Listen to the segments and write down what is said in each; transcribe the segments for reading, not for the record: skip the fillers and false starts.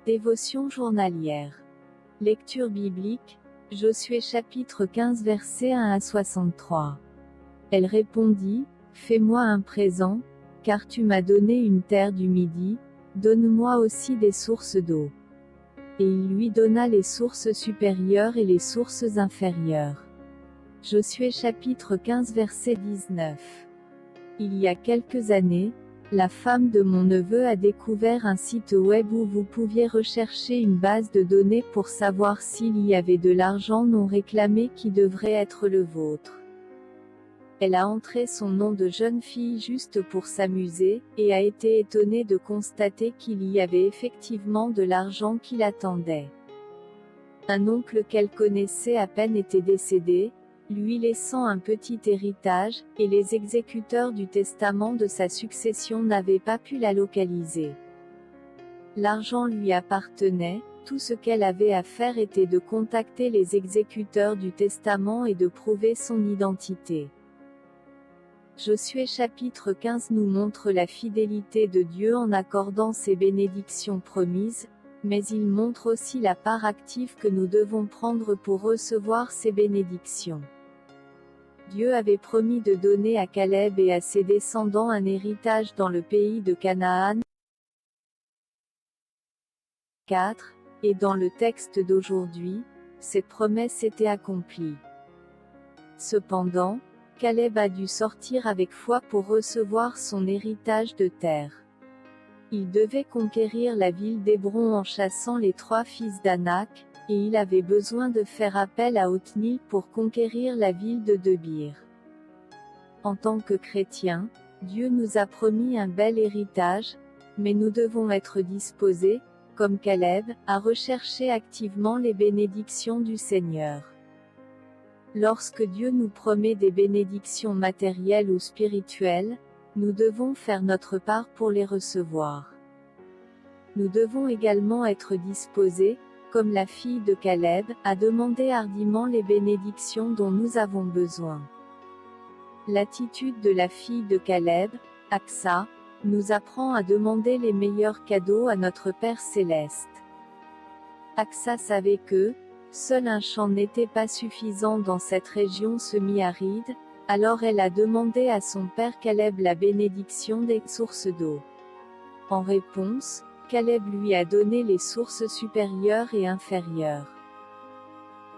Dévotion journalière. Lecture biblique, Josué chapitre 15 versets 1 à 63. Elle répondit, Fais-moi un présent, car tu m'as donné une terre du Midi, donne-moi aussi des sources d'eau. Et il lui donna les sources supérieures et les sources inférieures. Josué chapitre 15 verset 19. Il y a quelques années, la femme de mon neveu a découvert un site web où vous pouviez rechercher une base de données pour savoir s'il y avait de l'argent non réclamé qui devrait être le vôtre. Elle a entré son nom de jeune fille juste pour s'amuser, et a été étonnée de constater qu'il y avait effectivement de l'argent qui l'attendait. Un oncle qu'elle connaissait à peine était décédé, lui laissant un petit héritage, et les exécuteurs du testament de sa succession n'avaient pas pu la localiser. L'argent lui appartenait, tout ce qu'elle avait à faire était de contacter les exécuteurs du testament et de prouver son identité. Josué chapitre 15 nous montre la fidélité de Dieu en accordant ses bénédictions promises, mais il montre aussi la part active que nous devons prendre pour recevoir ces bénédictions. Dieu avait promis de donner à Caleb et à ses descendants un héritage dans le pays de Canaan. 4. Et dans le texte d'aujourd'hui, cette promesse était accomplie. Cependant, Caleb a dû sortir avec foi pour recevoir son héritage de terre. Il devait conquérir la ville d'Hébron en chassant les 3 fils d'Anak, et il avait besoin de faire appel à Othniel pour conquérir la ville de Debir. En tant que chrétiens, Dieu nous a promis un bel héritage, mais nous devons être disposés, comme Caleb, à rechercher activement les bénédictions du Seigneur. Lorsque Dieu nous promet des bénédictions matérielles ou spirituelles, nous devons faire notre part pour les recevoir. Nous devons également être disposés, comme la fille de Caleb, à demander hardiment les bénédictions dont nous avons besoin. L'attitude de la fille de Caleb, Aksa, nous apprend à demander les meilleurs cadeaux à notre Père céleste. Aksa savait que, seul un champ n'était pas suffisant dans cette région semi-aride, alors elle a demandé à son père Caleb la bénédiction des sources d'eau. En réponse, Caleb lui a donné les sources supérieures et inférieures.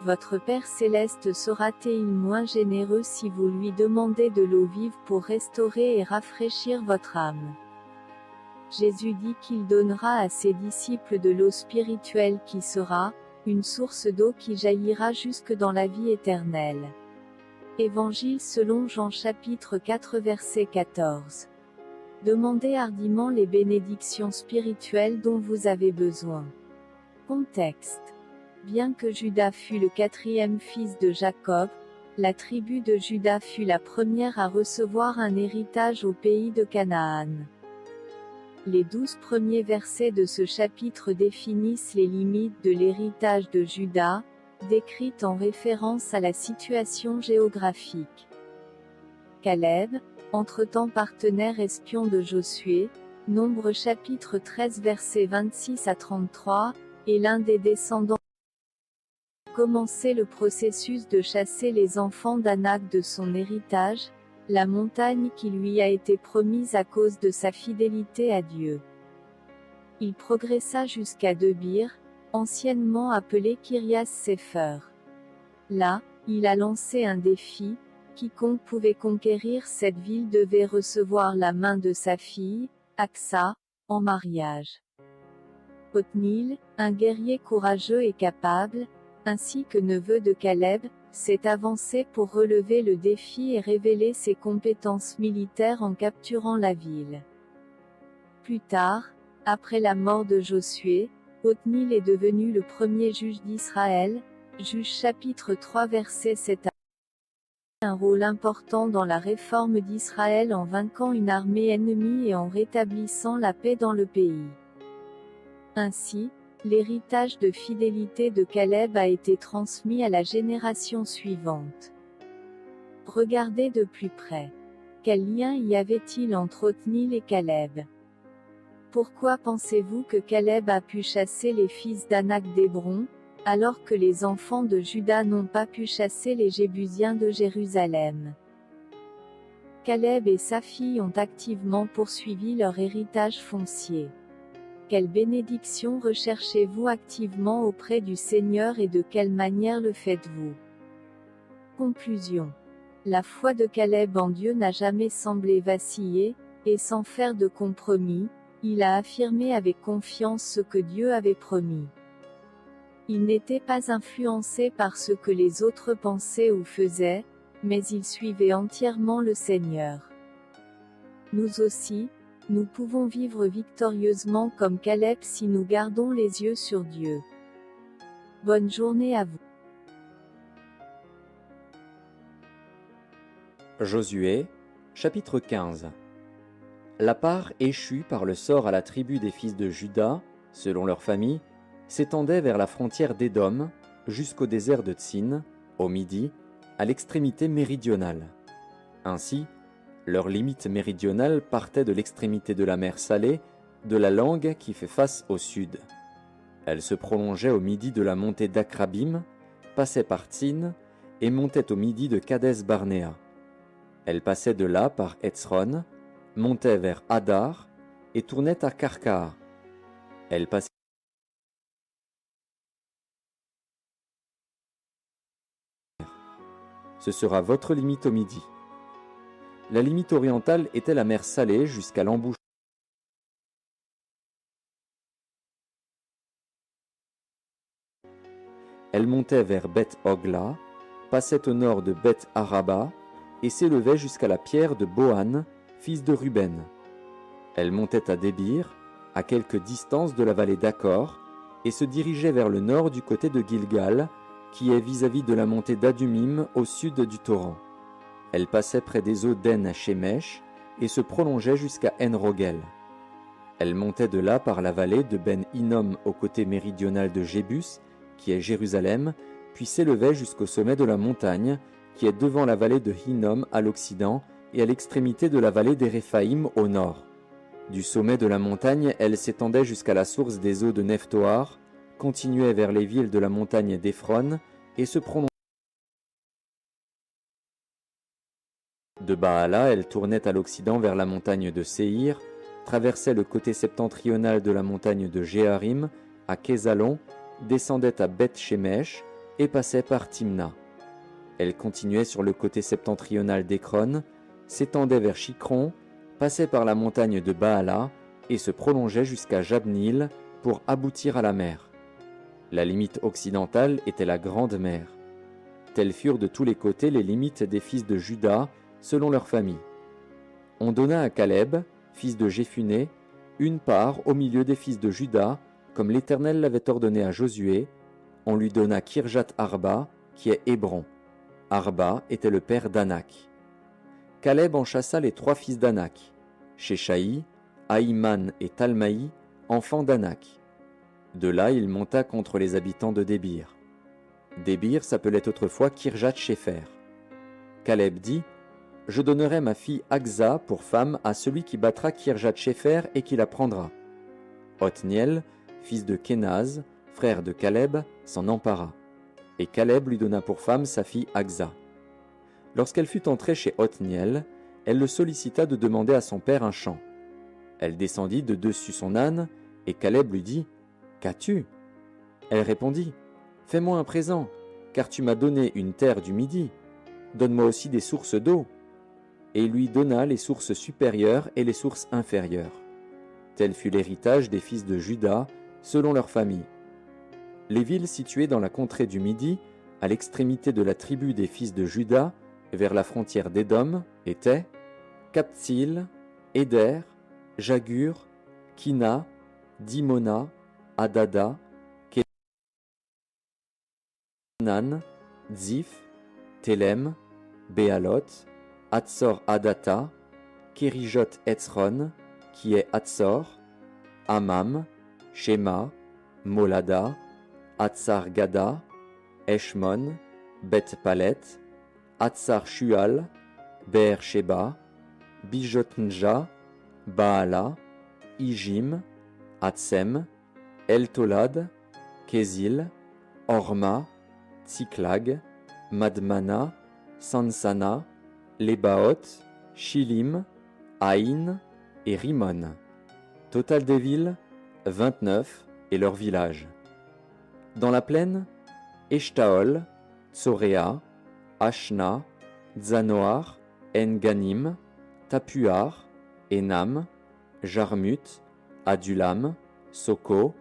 Votre Père céleste sera-t-il moins généreux si vous lui demandez de l'eau vive pour restaurer et rafraîchir votre âme? Jésus dit qu'il donnera à ses disciples de l'eau spirituelle qui sera, une source d'eau qui jaillira jusque dans la vie éternelle. Évangile selon Jean chapitre 4 verset 14. Demandez hardiment les bénédictions spirituelles dont vous avez besoin. Contexte. Bien que Juda fût le 4e fils de Jacob, la tribu de Juda fut la première à recevoir un héritage au pays de Canaan. Les 12 premiers versets de ce chapitre définissent les limites de l'héritage de Juda, décrites en référence à la situation géographique. Caleb, entre-temps partenaire espion de Josué, Nombre chapitre 13 versets 26 à 33, est l'un des descendants. Commencer le processus de chasser les enfants d'Anak de son héritage, la montagne qui lui a été promise à cause de sa fidélité à Dieu. Il progressa jusqu'à Debir, anciennement appelé Kiriath Sefer. Là, il a lancé un défi, quiconque pouvait conquérir cette ville devait recevoir la main de sa fille, Aksa, en mariage. Othniel, un guerrier courageux et capable, ainsi que neveu de Caleb, s'est avancé pour relever le défi et révéler ses compétences militaires en capturant la ville. Plus tard, après la mort de Josué, Othniel est devenu le premier juge d'Israël, Juges chapitre 3 verset 7 à un rôle important dans la réforme d'Israël en vainquant une armée ennemie et en rétablissant la paix dans le pays. Ainsi, l'héritage de fidélité de Caleb a été transmis à la génération suivante. Regardez de plus près. Quel lien y avait-il entre Othniel et Caleb? Pourquoi pensez-vous que Caleb a pu chasser les fils d'Anak d'Hébron, alors que les enfants de Juda n'ont pas pu chasser les Jébusiens de Jérusalem? Caleb et sa fille ont activement poursuivi leur héritage foncier. Quelle bénédiction recherchez-vous activement auprès du Seigneur et de quelle manière le faites-vous? Conclusion. La foi de Caleb en Dieu n'a jamais semblé vaciller, et sans faire de compromis, il a affirmé avec confiance ce que Dieu avait promis. Il n'était pas influencé par ce que les autres pensaient ou faisaient, mais il suivait entièrement le Seigneur. Nous aussi, nous pouvons vivre victorieusement comme Caleb si nous gardons les yeux sur Dieu. Bonne journée à vous. Josué, chapitre 15. La part échue par le sort à la tribu des fils de Juda, selon leur famille, s'étendait vers la frontière d'Édom, jusqu'au désert de Tsin, au midi, à l'extrémité méridionale. Ainsi, leur limite méridionale partait de l'extrémité de la mer Salée, de la langue qui fait face au sud. Elle se prolongeait au midi de la montée d'Akrabim, passait par Tsin et montait au midi de Kadès Barnéa. Elle passait de là par Hetzron, montait vers Hadar et tournait à Karkaa. Elle passait Ce sera votre limite au midi. La limite orientale était la mer Salée jusqu'à l'embouchure. Elle montait vers Beth Hogla, passait au nord de Beth Araba et s'élevait jusqu'à la pierre de Bohan, fils de Ruben. Elle montait à Débir, à quelque distance de la vallée d'Accor, et se dirigeait vers le nord du côté de Gilgal, qui est vis-à-vis de la montée d'Adumim au sud du torrent. Elle passait près des eaux d'En Shemesh et se prolongeait jusqu'à En Rogel. Elle montait de là par la vallée de Ben Hinnom au côté méridional de Jébus, qui est Jérusalem, puis s'élevait jusqu'au sommet de la montagne, qui est devant la vallée de Hinnom à l'occident et à l'extrémité de la vallée des Réphaïm au nord. Du sommet de la montagne, elle s'étendait jusqu'à la source des eaux de Nephtoar, continuait vers les villes de la montagne d'Ephron et se prolongeait. De Baala, elle tournait à l'occident vers la montagne de Séhir, traversait le côté septentrional de la montagne de Jéharim, à Kézalon, descendait à Beth Shemesh et passait par Timna. Elle continuait sur le côté septentrional d'Écron, s'étendait vers Chicron, passait par la montagne de Baala et se prolongeait jusqu'à Jabnil pour aboutir à la mer. La limite occidentale était la Grande Mer. Telles furent de tous les côtés les limites des fils de Juda, selon leur famille. On donna à Caleb, fils de Jéphuné, une part au milieu des fils de Juda, comme l'Éternel l'avait ordonné à Josué. On lui donna Kirjat Arba, qui est Hébron. Arba était le père d'Anak. Caleb en chassa les 3 fils d'Anak, Sheshaï, Ahiman et Talmaï, enfants d'Anak. De là il monta contre les habitants de Débir. Débir s'appelait autrefois Kirjat Shepher. Caleb dit: Je donnerai ma fille Aksa pour femme à celui qui battra Kirjat Shepher et qui la prendra. Othniel, fils de Kenaz, frère de Caleb, s'en empara. Et Caleb lui donna pour femme sa fille Aksa. Lorsqu'elle fut entrée chez Othniel, elle le sollicita de demander à son père un champ. Elle descendit de dessus son âne, et Caleb lui dit: Qu'as-tu? Elle répondit: Fais-moi un présent, car tu m'as donné une terre du Midi. Donne-moi aussi des sources d'eau. Et il lui donna les sources supérieures et les sources inférieures. Tel fut l'héritage des fils de Juda, selon leur famille. Les villes situées dans la contrée du Midi, à l'extrémité de la tribu des fils de Juda, vers la frontière d'Édom, étaient Kaptsil, Éder, Jagur, Kina, Dimona, Adada, Kenan, Ziph, Télem, Béalot, Hatzor Adata, Kérijot Hetzron, qui est Hatzor, Amam, Shema, Molada, Hatzar Gada, Eshmon, Beth Palet, Hatzar Shual, Beer Sheba, Bijotnja, Baala, Ijim, Atsem, El-Tolad, Kézil, Horma, Tsiklag, Madmana, Sansana, Lebaoth, Shilim, Aïn et Rimon. Total des villes, 29 et leurs villages. Dans la plaine, Eshtaol, Tsoréa, Ashna, Zanoar, En-Ganim, Tapuar, Enam, Jarmut, Adulam, Soko,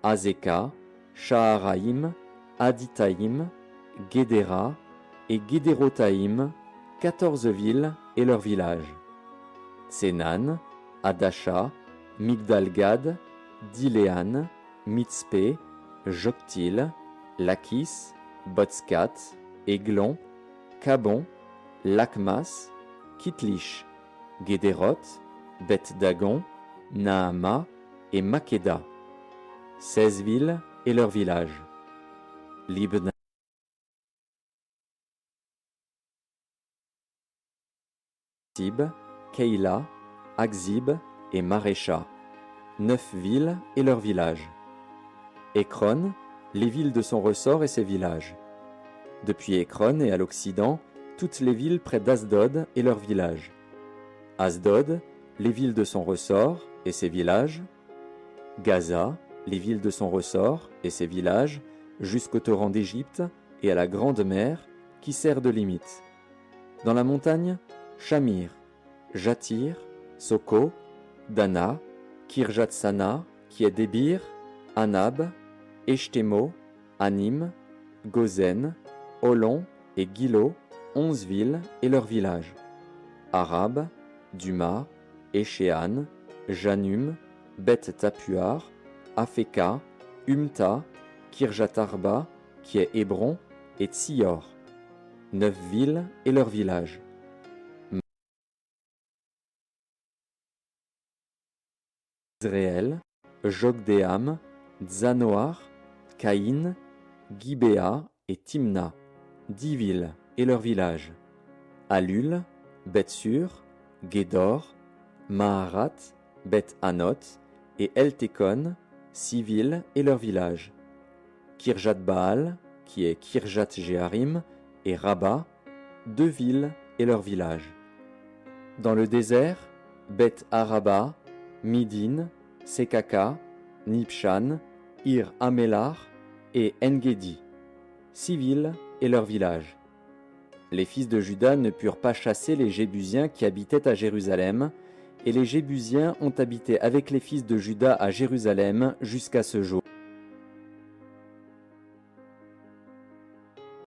Azeka, Shaharaïm, Aditaïm, Guédéra et Guédérotaïm, 14 villes et leurs villages. Sénan, Adasha, Migdalgad, Diléan, Mitzpé, Joktil, Lakis, Botskat, Églon, Kabon, Lakmas, Kitlish, Guédéroth, Beth-Dagon, Naama et Makeda. 16 villes et leurs villages. Libna, Sib, Keila, Akzib et Marécha. 9 villes et leurs villages. Ekron, les villes de son ressort et ses villages. Depuis Ekron et à l'occident, toutes les villes près d'Asdod et leurs villages. Asdod, les villes de son ressort et ses villages. Gaza, les villes de son ressort et ses villages, jusqu'au torrent d'Égypte et à la grande mer qui sert de limite. Dans la montagne, Shamir, Jatir, Soko, Dana, Kirjatsana, qui est Débir, Anab, Eshtemo, Anim, Gozen, Olon et Gilo, 11 villes et leurs villages. Arab, Duma, Échéan, Janum, Beth Tapuar, Afeka, Umta, Kirjatarba, qui est Hébron, et Tsior. 9 villes et leurs villages. Israël, Jokdeam, Zanoar, Caïn, Gibéa et Timna. 10 villes et leurs villages. Alul, Beth-Sur, Gédor, Maharat, Beth-Anot et El-Tekon, 6 villes et leurs villages. Kirjat-Baal, qui est Kirjat-Jéharim, et Rabat, 2 villes et leurs villages. Dans le désert, Beth-Araba, Midin, Sekaka, Nibshan, Ir Amélar et Engedi, 6 villes et leurs villages. Les fils de Juda ne purent pas chasser les Jébusiens qui habitaient à Jérusalem, et les Jébusiens ont habité avec les fils de Juda à Jérusalem jusqu'à ce jour.